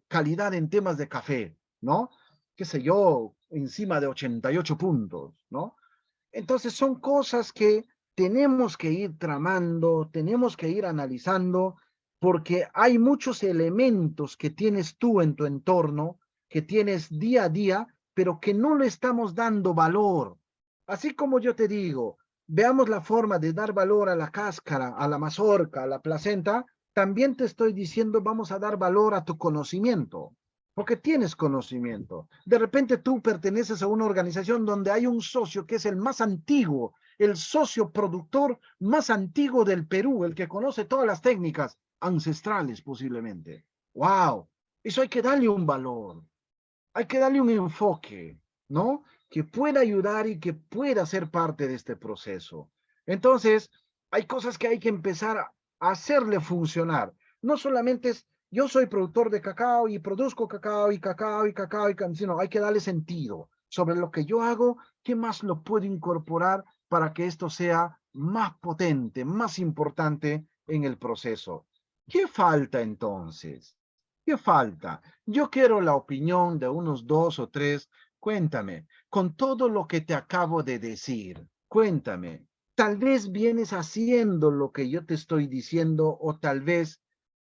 calidad en temas de café, ¿no? Qué sé yo, encima de 88 puntos, ¿no? Entonces son cosas que tenemos que ir tramando, tenemos que ir analizando, porque hay muchos elementos que tienes tú en tu entorno, que tienes día a día, pero que no le estamos dando valor. Así como yo te digo, veamos la forma de dar valor a la cáscara, a la mazorca, a la placenta, también te estoy diciendo, vamos a dar valor a tu conocimiento, porque tienes conocimiento. De repente tú perteneces a una organización donde hay un socio que es el más antiguo, el socio productor más antiguo del Perú, el que conoce todas las técnicas ancestrales posiblemente. ¡Wow! Eso hay que darle un valor, hay que darle un enfoque, ¿no? Que pueda ayudar y que pueda ser parte de este proceso. Entonces, hay cosas que hay que empezar a hacerle funcionar. No solamente es, yo soy productor de cacao y produzco cacao y cacao y cacao y cacao, sino hay que darle sentido sobre lo que yo hago, qué más lo puedo incorporar para que esto sea más potente, más importante en el proceso. ¿Qué falta entonces? ¿Qué falta? Yo quiero la opinión de unos dos o tres. Cuéntame, con todo lo que te acabo de decir, cuéntame, tal vez vienes haciendo lo que yo te estoy diciendo o tal vez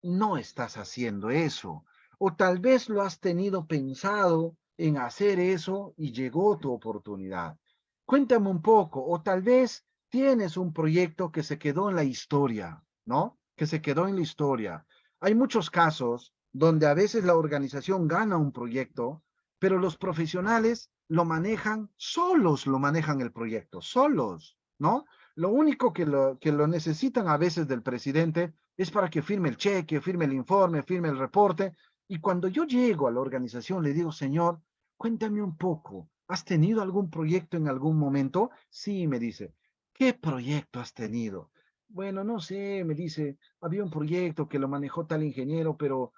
no estás haciendo eso. O tal vez lo has tenido pensado en hacer eso y llegó tu oportunidad. Cuéntame un poco, o tal vez tienes un proyecto que se quedó en la historia, ¿no? Que se quedó en la historia. Hay muchos casos donde a veces la organización gana un proyecto, pero los profesionales lo manejan, solos lo manejan el proyecto, solos, ¿no? Lo único que lo necesitan a veces del presidente es para que firme el cheque, firme el informe, firme el reporte. Y cuando yo llego a la organización, le digo, señor, cuéntame un poco, ¿has tenido algún proyecto en algún momento? Sí, me dice, ¿qué proyecto has tenido? Bueno, no sé, me dice, había un proyecto que lo manejó tal ingeniero, pero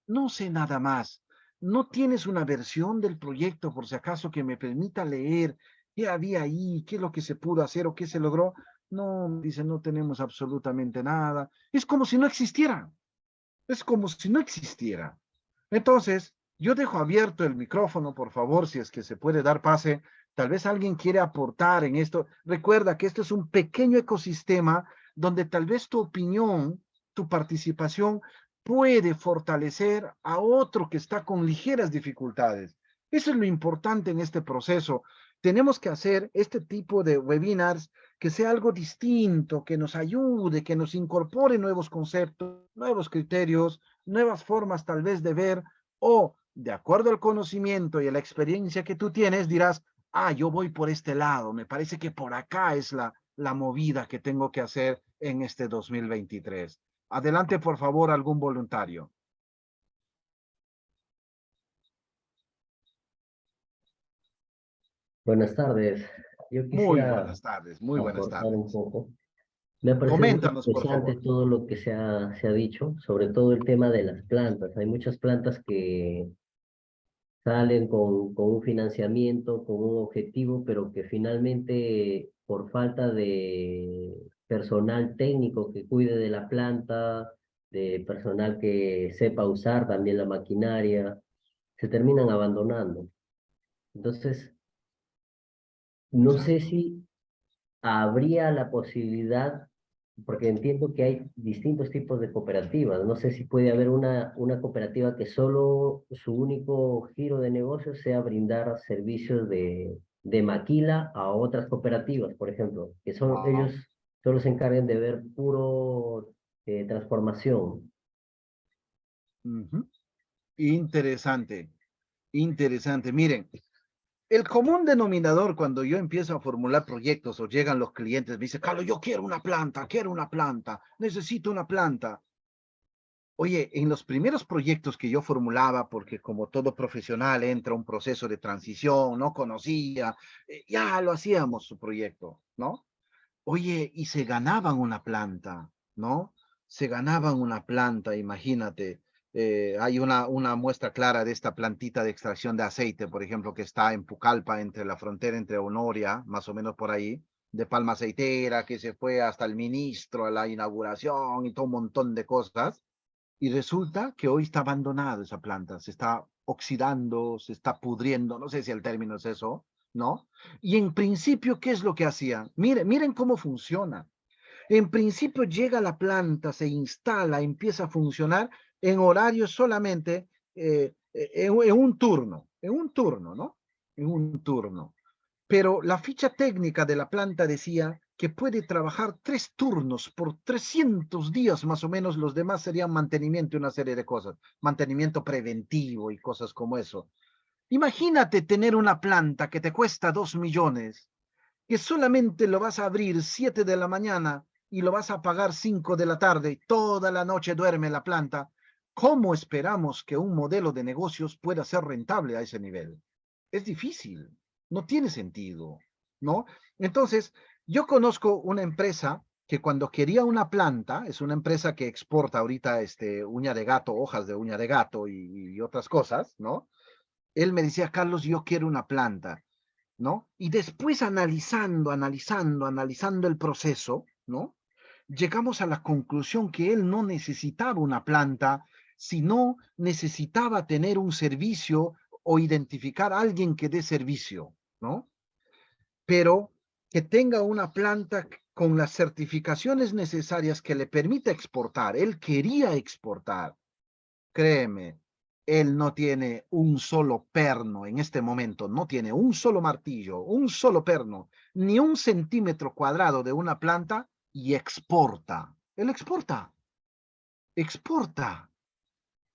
no sé nada más. ¿No tienes una versión del proyecto, por si acaso, que me permita leer qué había ahí, qué es lo que se pudo hacer o qué se logró? No, dice, no tenemos absolutamente nada. Es como si no existiera. Es como si no existiera. Entonces, yo dejo abierto el micrófono, por favor, si es que se puede dar pase. Tal vez alguien quiere aportar en esto. Recuerda que esto es un pequeño ecosistema donde tal vez tu opinión, tu participación puede fortalecer a otro que está con ligeras dificultades. Eso es lo importante en este proceso. Tenemos que hacer este tipo de webinars que sea algo distinto, que nos ayude, que nos incorpore nuevos conceptos, nuevos criterios, nuevas formas tal vez de ver, o de acuerdo al conocimiento y a la experiencia que tú tienes, dirás, ah, yo voy por este lado, me parece que por acá es la movida que tengo que hacer en este 2023. Adelante, por favor, algún voluntario. Buenas tardes. Yo Muy quisiera buenas tardes, muy buenas aportar un tardes. poco. Me ha parecido muy Coméntanos, por interesante favor. todo lo que se ha dicho, sobre todo el tema de las plantas. Hay muchas plantas que salen con un financiamiento, con un objetivo, pero que finalmente por falta de personal técnico que cuide de la planta, de personal que sepa usar también la maquinaria, se terminan abandonando. Entonces, no sé Exacto. si habría la posibilidad, porque entiendo que hay distintos tipos de cooperativas, no sé si puede haber una cooperativa que solo su único giro de negocio sea brindar servicios de maquila a otras cooperativas, por ejemplo, que son ellos Wow. solo se encarguen de ver puro transformación. Ujú. Interesante, interesante. Miren, el común denominador cuando yo empiezo a formular proyectos o llegan los clientes, me dice, Carlos, yo quiero una planta, necesito una planta. Oye, en los primeros proyectos que yo formulaba, porque como todo profesional entra un proceso de transición, no conocía, ya lo hacíamos su proyecto, ¿no? Oye, y se ganaban una planta, ¿no? Se ganaban una planta, imagínate. Hay una muestra clara de esta plantita de extracción de aceite, por ejemplo, que está en Pucallpa, entre la frontera entre Honoria, más o menos por ahí. de Palma Aceitera, que se fue hasta el ministro a la inauguración y todo un montón de cosas. Y resulta que hoy está abandonada esa planta, se está oxidando, se está pudriendo, no sé si el término es eso, ¿no? Y en principio, ¿qué es lo que hacían? Miren cómo funciona. En principio llega la planta, se instala, empieza a funcionar en horarios solamente en un turno, ¿no? En un turno. Pero la ficha técnica de la planta decía que puede trabajar 3 turnos por 300 días más o menos, los demás serían mantenimiento y una serie de cosas, mantenimiento preventivo y cosas como eso. Imagínate tener una planta que te cuesta 2 millones, que solamente lo vas a abrir 7 de la mañana y lo vas a pagar 5 de la tarde, y toda la noche duerme la planta. ¿Cómo esperamos que un modelo de negocios pueda ser rentable a ese nivel? Es difícil, no tiene sentido, ¿no? Entonces, yo conozco una empresa que cuando quería una planta, es una empresa que exporta ahorita uña de gato, hojas de uña de gato y otras cosas, ¿no? Él me decía, Carlos, yo quiero una planta, ¿no? Y después analizando el proceso, ¿no? Llegamos a la conclusión que él no necesitaba una planta, sino necesitaba tener un servicio o identificar a alguien que dé servicio, ¿no? Pero que tenga una planta con las certificaciones necesarias que le permita exportar. Él quería exportar. Créeme, él no tiene un solo perno en este momento, no tiene un solo martillo, un solo perno, ni un centímetro cuadrado de una planta y exporta. Él exporta,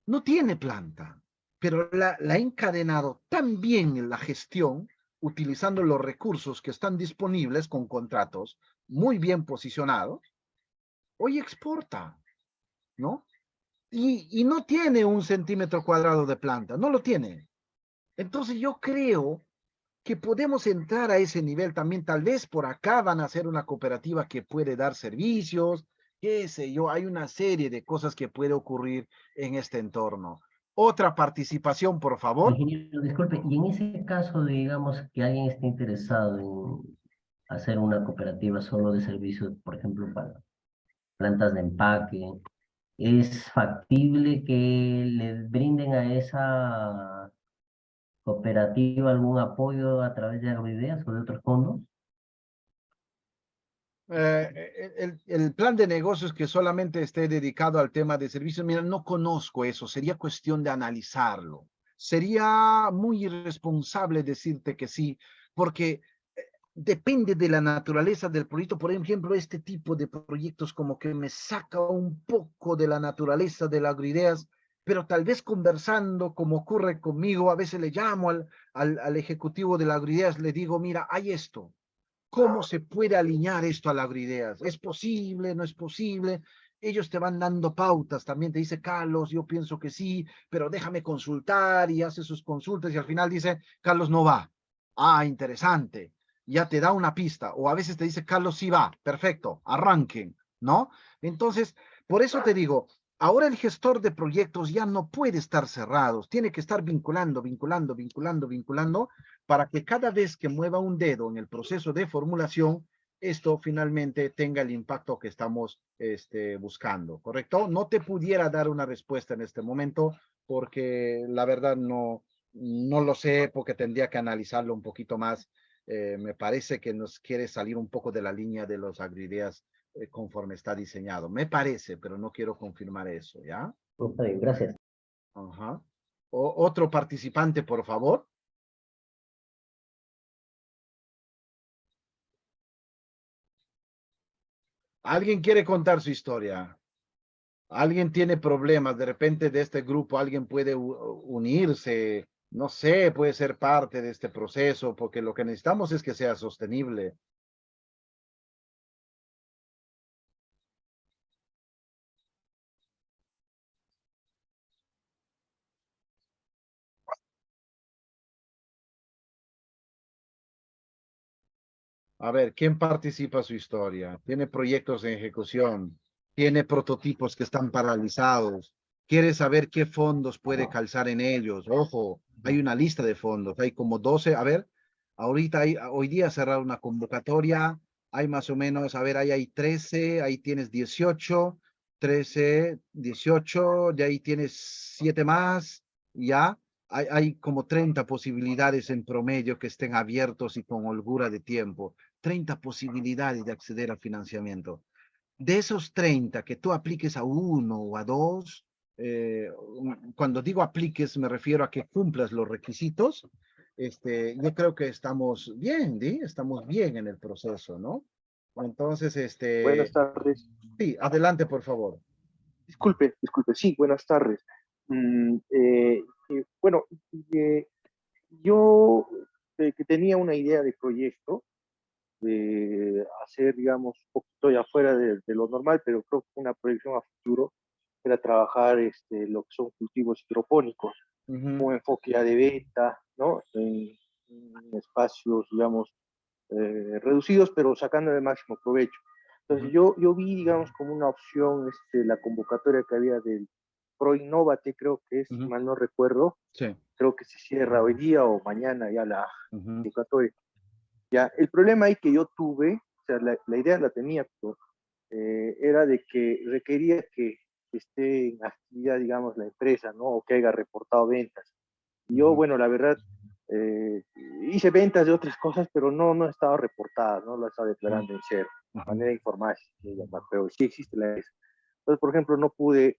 no tiene planta, pero la ha encadenado tan bien en la gestión, utilizando los recursos que están disponibles con contratos muy bien posicionados, hoy exporta, ¿no? Y no tiene un centímetro cuadrado de planta, no lo tiene. Entonces yo creo que podemos entrar a ese nivel también. Tal vez por acá van a ser una cooperativa que puede dar servicios, qué sé yo, hay una serie de cosas que puede ocurrir en este entorno. Otra participación, por favor. Ingeniero, disculpe, y en ese caso, digamos que alguien esté interesado en hacer una cooperativa solo de servicios, por ejemplo, para plantas de empaque, ¿es factible que le brinden a esa cooperativa algún apoyo a través de Agroideas o de otros fondos? El plan de negocios que solamente esté dedicado al tema de servicios, mira, no conozco eso, sería cuestión de analizarlo. Sería muy irresponsable decirte que sí, porque depende de la naturaleza del proyecto. Por ejemplo, este tipo de proyectos como que me saca un poco de la naturaleza de la agroideas, pero tal vez conversando, como ocurre conmigo, a veces le llamo al ejecutivo de la agroideas, le digo, mira, hay esto. ¿Cómo se puede alinear esto a la agroideas? ¿Es posible? ¿No es posible? Ellos te van dando pautas, también te dice, Carlos, yo pienso que sí, pero déjame consultar, y hace sus consultas y al final dice, Carlos no va. Ah, interesante. Ya te da una pista. O a veces te dice, Carlos sí va. Perfecto, arranquen, ¿no? Entonces, por eso te digo, ahora el gestor de proyectos ya no puede estar cerrado, tiene que estar vinculando, para que cada vez que mueva un dedo en el proceso de formulación, esto finalmente tenga el impacto que estamos buscando, ¿correcto? No te pudiera dar una respuesta en este momento porque la verdad no lo sé, porque tendría que analizarlo un poquito más. Me parece que nos quiere salir un poco de la línea de los agroideas conforme está diseñado. Me parece, pero no quiero confirmar eso, ¿ya? No, está bien, gracias. Ajá. Otro participante, por favor. ¿Alguien quiere contar su historia? ¿Alguien tiene problemas? De repente de este grupo alguien puede unirse, no sé, puede ser parte de este proceso, porque lo que necesitamos es que sea sostenible. A ver, ¿quién participa su historia? ¿Tiene proyectos en ejecución? ¿Tiene prototipos que están paralizados? ¿Quiere saber qué fondos puede calzar en ellos? Ojo, hay una lista de fondos, hay como 12. A ver, hoy día cerrar una convocatoria hay más o menos, a ver, ahí hay 13, ahí tienes 18, 13, 18, de ahí tienes 7 más, ya. Hay como 30 posibilidades en promedio que estén abiertos y con holgura de tiempo. 30 posibilidades de acceder al financiamiento. De esos 30 que tú apliques a uno o a dos, cuando digo apliques me refiero a que cumplas los requisitos. Yo creo que estamos bien, ¿sí? Estamos bien en el proceso, ¿no? Entonces, Buenas tardes. sí, adelante, por favor. Disculpe, sí, buenas tardes. Bueno, eh, yo que tenía una idea de proyecto, de hacer, digamos, un poquito ya fuera de lo normal, pero creo que una proyección a futuro era trabajar lo que son cultivos hidropónicos, Ujú, un enfoque ya de venta, ¿no? En espacios, digamos, reducidos, pero sacando el máximo provecho. Entonces ujú, yo vi, digamos, como una opción la convocatoria que había del ProInnovate, creo que es, ujú, mal no recuerdo, sí. creo que se cierra hoy día o mañana ya la Ujú, convocatoria. Ya, el problema ahí que yo tuve, o sea, la idea la tenía, pero era de que requería que esté en actividad, digamos, la empresa, ¿no? O que haya reportado ventas. Y yo, ujú, bueno, la verdad, eh, hice ventas de otras cosas, pero no he estado reportada, no lo he estado declarando en cero, de ujú, manera informal, pero sí existe la ESA. Entonces, por ejemplo, no pude,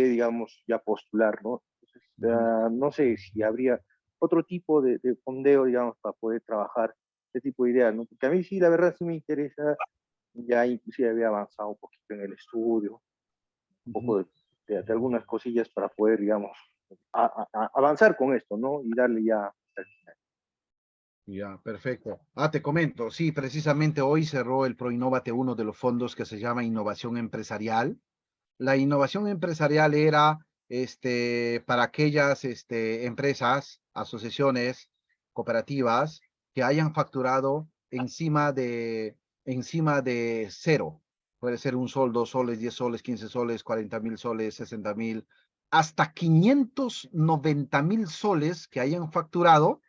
digamos, ya postular, ¿no? Entonces, ujú. no sé si habría otro tipo de fondeo, digamos, para poder trabajar este tipo de ideas, ¿no? Porque a mí sí, la verdad, sí me interesa, ya inclusive había avanzado un poquito en el estudio, un Ujú. poco de algunas cosillas para poder, digamos, avanzar con esto, ¿no? Y darle ya. Ya, perfecto. Te comento, sí, precisamente hoy cerró el ProInnovate, uno de los fondos que se llama Innovación Empresarial. La innovación empresarial era para aquellas empresas, asociaciones, cooperativas que hayan facturado encima de cero. Puede ser 1 sol, 2 soles, 10 soles, 15 soles, 40.000 soles, 60.000, hasta 590.000 soles que hayan facturado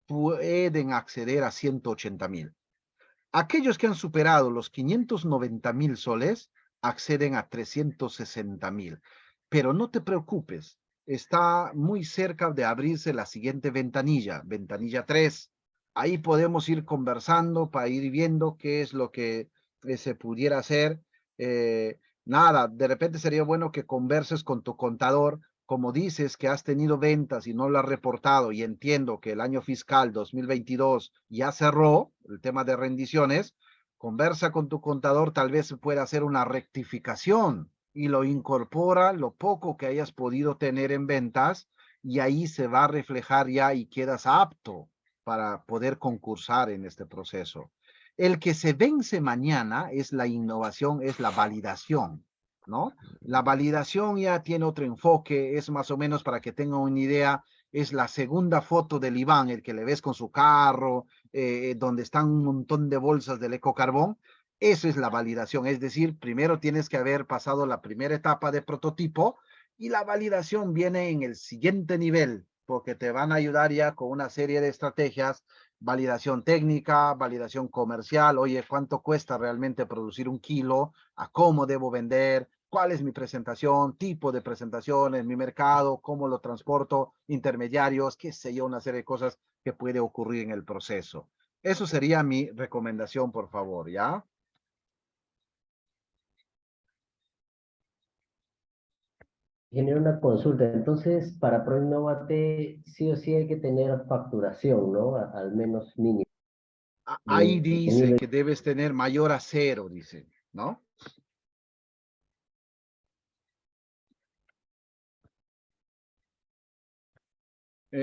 pueden acceder a 180.000. Aquellos que han superado los 590.000 soles acceden a 360.000. Pero no te preocupes, está muy cerca de abrirse la siguiente ventanilla, ventanilla 3. Ahí podemos ir conversando para ir viendo qué es lo que se pudiera hacer. Nada, de repente sería bueno que converses con tu contador. Como dices que has tenido ventas y no lo has reportado, y entiendo que el año fiscal 2022 ya cerró el tema de rendiciones, conversa con tu contador, tal vez se pueda hacer una rectificación y lo incorpora lo poco que hayas podido tener en ventas, y ahí se va a reflejar ya y quedas apto para poder concursar en este proceso. El que se vence mañana es la innovación, es la validación, ¿no? La validación ya tiene otro enfoque, es más o menos para que tengan una idea, es la segunda foto del Iván, el que le ves con su carro, donde están un montón de bolsas del ecocarbón. Eso es la validación, es decir, primero tienes que haber pasado la primera etapa de prototipo y la validación viene en el siguiente nivel, porque te van a ayudar ya con una serie de estrategias, validación técnica, validación comercial, oye, ¿cuánto cuesta realmente producir 1 kilo? ¿A cómo debo vender? ¿Cuál es mi presentación? Tipo de presentación en mi mercado, cómo lo transporto, intermediarios, qué sé yo, una serie de cosas que puede ocurrir en el proceso. Eso sería mi recomendación, por favor, ¿ya? Genera una consulta. Entonces, para ProInnovate, sí o sí hay que tener facturación, ¿no? Al menos mínimo. Ahí ¿Qué dice nivel? que debes tener mayor a 0, dice, ¿no?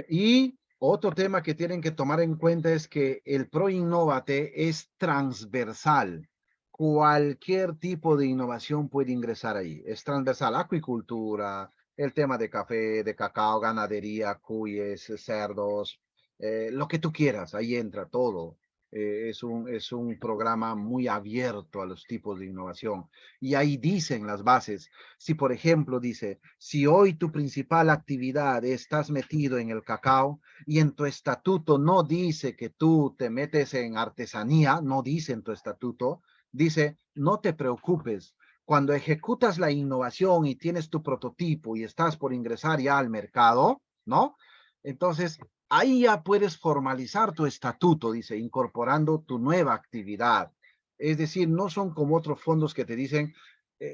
Y otro tema que tienen que tomar en cuenta es que el ProInnovate es transversal. Cualquier tipo de innovación puede ingresar ahí. Es transversal, acuicultura, el tema de café, de cacao, ganadería, cuyes, cerdos, lo que tú quieras, ahí entra todo. Es un programa muy abierto a los tipos de innovación. Y ahí dicen las bases. Si, por ejemplo, dice, si hoy tu principal actividad estás metido en el cacao y en tu estatuto no dice que tú te metes en artesanía, no dice en tu estatuto, dice, no te preocupes. Cuando ejecutas la innovación y tienes tu prototipo y estás por ingresar ya al mercado, ¿no? Entonces, ahí ya puedes formalizar tu estatuto, dice, incorporando tu nueva actividad. Es decir, no son como otros fondos que te dicen,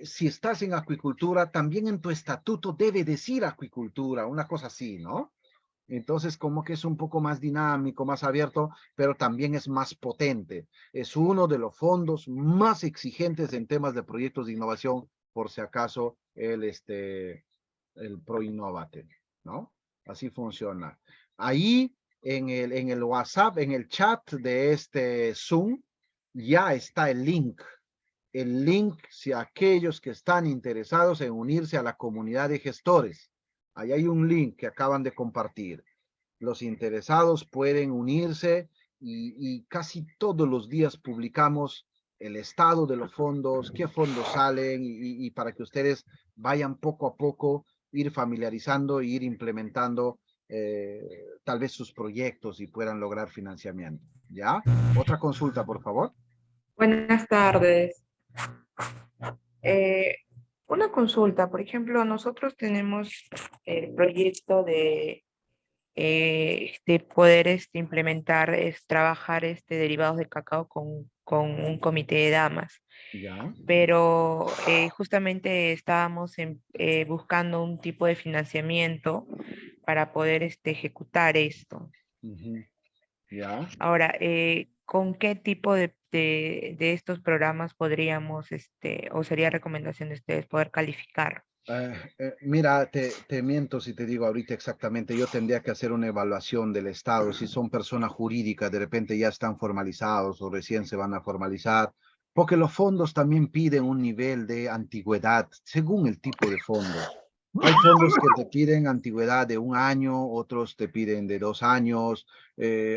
si estás en acuicultura, también en tu estatuto debe decir acuicultura, una cosa así, ¿no? Entonces, como que es un poco más dinámico, más abierto, pero también es más potente. Es uno de los fondos más exigentes en temas de proyectos de innovación, por si acaso, el ProInnovate, ¿no? Así funciona. Ahí en el WhatsApp, en el chat de este Zoom, ya está el link. El link, si aquellos que están interesados en unirse a la comunidad de gestores. Ahí hay un link que acaban de compartir. Los interesados pueden unirse y casi todos los días publicamos el estado de los fondos, qué fondos salen y para que ustedes vayan poco a poco, ir familiarizando e ir implementando tal vez sus proyectos y puedan lograr financiamiento. ¿Ya? Otra consulta, por favor. Buenas tardes. Eh, una consulta, por ejemplo, nosotros tenemos el proyecto de poder implementar, trabajar derivados de cacao con un comité de damas, Ya. pero justamente estábamos buscando un tipo de financiamiento para poder ejecutar esto. Ujú. Ya. Ahora, ¿con qué tipo de estos programas podríamos, o sería recomendación de ustedes poder calificar? Mira, te miento si te digo ahorita exactamente, yo tendría que hacer una evaluación del Estado, si son personas jurídicas, de repente ya están formalizados o recién se van a formalizar, porque los fondos también piden un nivel de antigüedad según el tipo de fondo. Hay fondos que te piden antigüedad de 1 año, otros te piden de 2 años,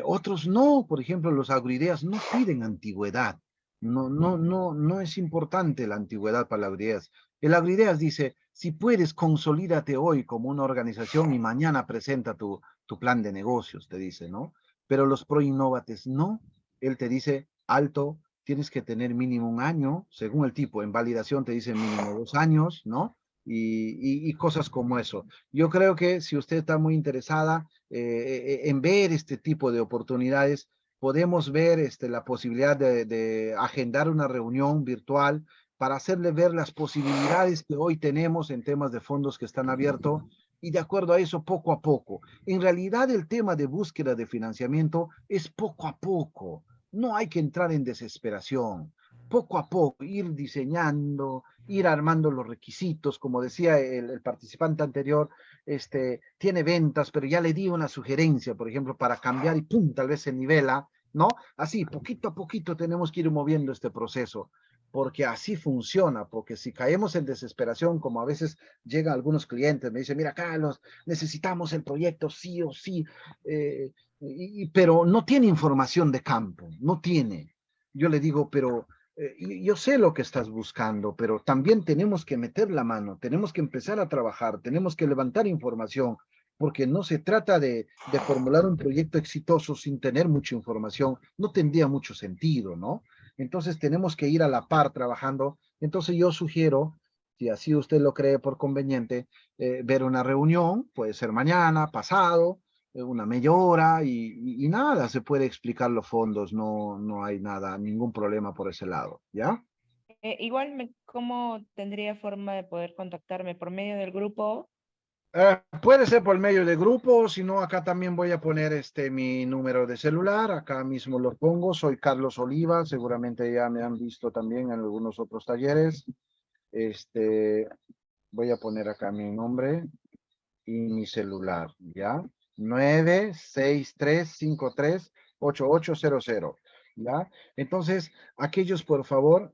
otros no, por ejemplo, los agroideas no piden antigüedad. No es importante la antigüedad para la agroideas. El agroideas dice, si puedes, consolídate hoy como una organización y mañana presenta tu plan de negocios, te dice, ¿no? Pero los ProInnovates no. Él te dice, alto, tienes que tener mínimo 1 año, según el tipo. En validación te dice mínimo 2 años, ¿no? Y cosas como eso. Yo creo que si usted está muy interesada en ver este tipo de oportunidades, podemos ver la posibilidad de agendar una reunión virtual para hacerle ver las posibilidades que hoy tenemos en temas de fondos que están abiertos y de acuerdo a eso poco a poco. En realidad el tema de búsqueda de financiamiento es poco a poco. No hay que entrar en desesperación. Poco a poco ir diseñando, ir armando los requisitos, como decía el participante anterior, tiene ventas, pero ya le di una sugerencia, por ejemplo, para cambiar y pum, tal vez se nivela, ¿no? Así, poquito a poquito tenemos que ir moviendo este proceso porque así funciona, porque si caemos en desesperación, como a veces llegan algunos clientes, me dicen, mira, Carlos, necesitamos el proyecto sí o sí, pero no tiene información de campo, no tiene. Yo le digo, pero yo sé lo que estás buscando, pero también tenemos que meter la mano, tenemos que empezar a trabajar, tenemos que levantar información, porque no se trata de formular un proyecto exitoso sin tener mucha información, no tendría mucho sentido, ¿no? Entonces tenemos que ir a la par trabajando. Entonces yo sugiero, si así usted lo cree por conveniente, ver una reunión, puede ser mañana, pasado, una media hora y nada, se puede explicar los fondos, no hay nada, ningún problema por ese lado, ¿ya? Igual, ¿cómo tendría forma de poder contactarme? ¿Por medio del grupo? Puede ser por medio de grupo, si no, acá también voy a poner mi número de celular, acá mismo lo pongo, soy Carlos Oliva, seguramente ya me han visto también en algunos otros talleres. Voy a poner acá mi nombre y mi celular, ¿ya? 963538800, ¿ya? Entonces, aquellos, por favor,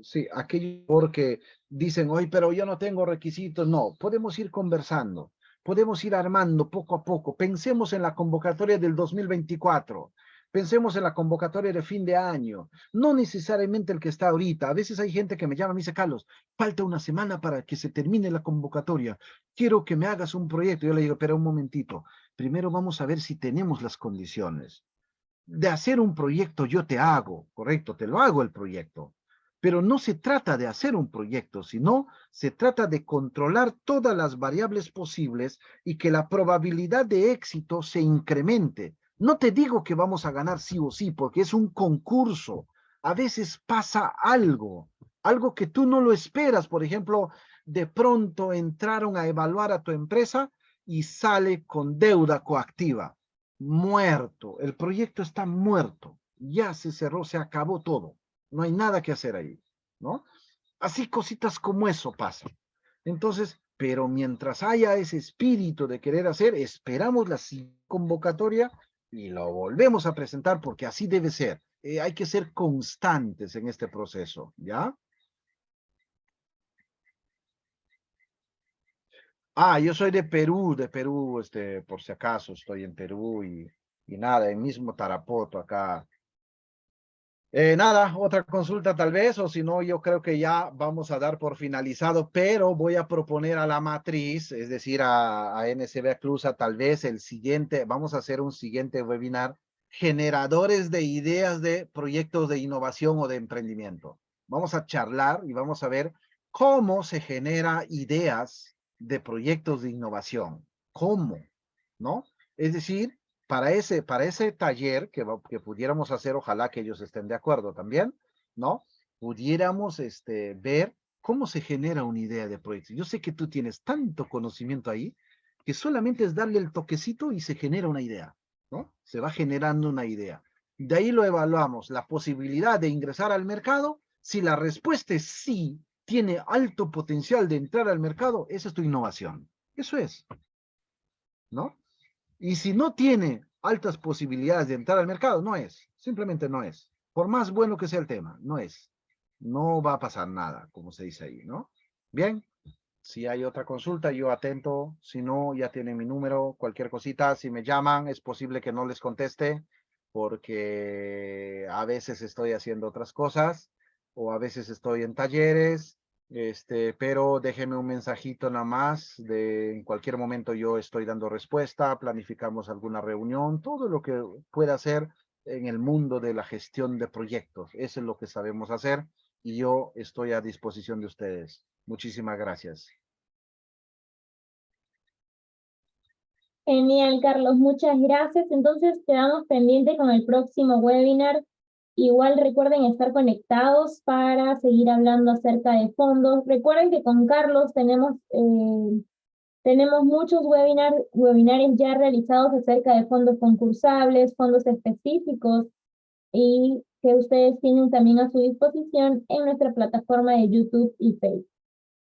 sí, aquellos porque dicen, oye, pero yo no tengo requisitos, no, podemos ir conversando, podemos ir armando poco a poco, pensemos en la convocatoria del 2024, Pensemos en la convocatoria de fin de año, no necesariamente el que está ahorita. A veces hay gente que me llama y me dice, Carlos, falta una semana para que se termine la convocatoria. Quiero que me hagas un proyecto. Yo le digo, espera un momentito. Primero vamos a ver si tenemos las condiciones. De hacer un proyecto yo te hago, correcto, te lo hago el proyecto. Pero no se trata de hacer un proyecto, sino se trata de controlar todas las variables posibles y que la probabilidad de éxito se incremente. No te digo que vamos a ganar sí o sí, porque es un concurso. A veces pasa algo, algo que tú no lo esperas. Por ejemplo, de pronto entraron a evaluar a tu empresa y sale con deuda coactiva. Muerto, el proyecto está muerto, ya se cerró, se acabó todo, no hay nada que hacer ahí, ¿no? Así cositas como eso pasan. Entonces, pero mientras haya ese espíritu de querer hacer, esperamos la convocatoria y lo volvemos a presentar porque así debe ser. Hay que ser constantes en este proceso, ¿ya? Ah, yo soy de Perú, por si acaso estoy en Perú y nada, el mismo Tarapoto acá. Nada, otra consulta tal vez, o si no, yo creo que ya vamos a dar por finalizado, pero voy a proponer a la matriz, es decir, a NSB Aclusa, tal vez el siguiente, vamos a hacer un siguiente webinar, generadores de ideas de proyectos de innovación o de emprendimiento. Vamos a charlar y vamos a ver cómo se genera ideas de proyectos de innovación. ¿Cómo? ¿No? Es decir, para ese taller que pudiéramos hacer, ojalá que ellos estén de acuerdo también, ¿no? Pudiéramos ver cómo se genera una idea de proyecto. Yo sé que tú tienes tanto conocimiento ahí que solamente es darle el toquecito y se genera una idea, ¿no? Se va generando una idea. De ahí lo evaluamos, la posibilidad de ingresar al mercado. Si la respuesta es sí, tiene alto potencial de entrar al mercado, esa es tu innovación. Eso es, ¿no? Y si no tiene altas posibilidades de entrar al mercado, no es. Simplemente no es. Por más bueno que sea el tema, no es. No va a pasar nada, como se dice ahí, ¿no? Bien, si hay otra consulta, yo atento. Si no, ya tienen mi número. Cualquier cosita, si me llaman, es posible que no les conteste porque a veces estoy haciendo otras cosas o a veces estoy en talleres. Pero déjenme un mensajito nada más, en cualquier momento yo estoy dando respuesta, planificamos alguna reunión, todo lo que pueda hacer en el mundo de la gestión de proyectos, eso es lo que sabemos hacer y yo estoy a disposición de ustedes. Muchísimas gracias. Genial, Carlos, muchas gracias. Entonces quedamos pendientes con el próximo webinar. Igual recuerden estar conectados para seguir hablando acerca de fondos. Recuerden que con Carlos tenemos muchos webinarios ya realizados acerca de fondos concursables, fondos específicos y que ustedes tienen también a su disposición en nuestra plataforma de YouTube y Facebook.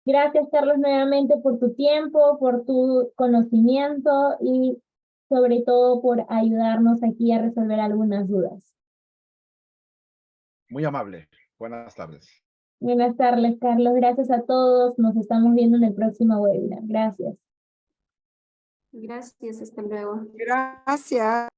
Gracias, Carlos, nuevamente por tu tiempo, por tu conocimiento y sobre todo por ayudarnos aquí a resolver algunas dudas. Muy amable. Buenas tardes. Buenas tardes, Carlos. Gracias a todos. Nos estamos viendo en el próximo webinar. Gracias. Gracias, hasta luego. Gracias.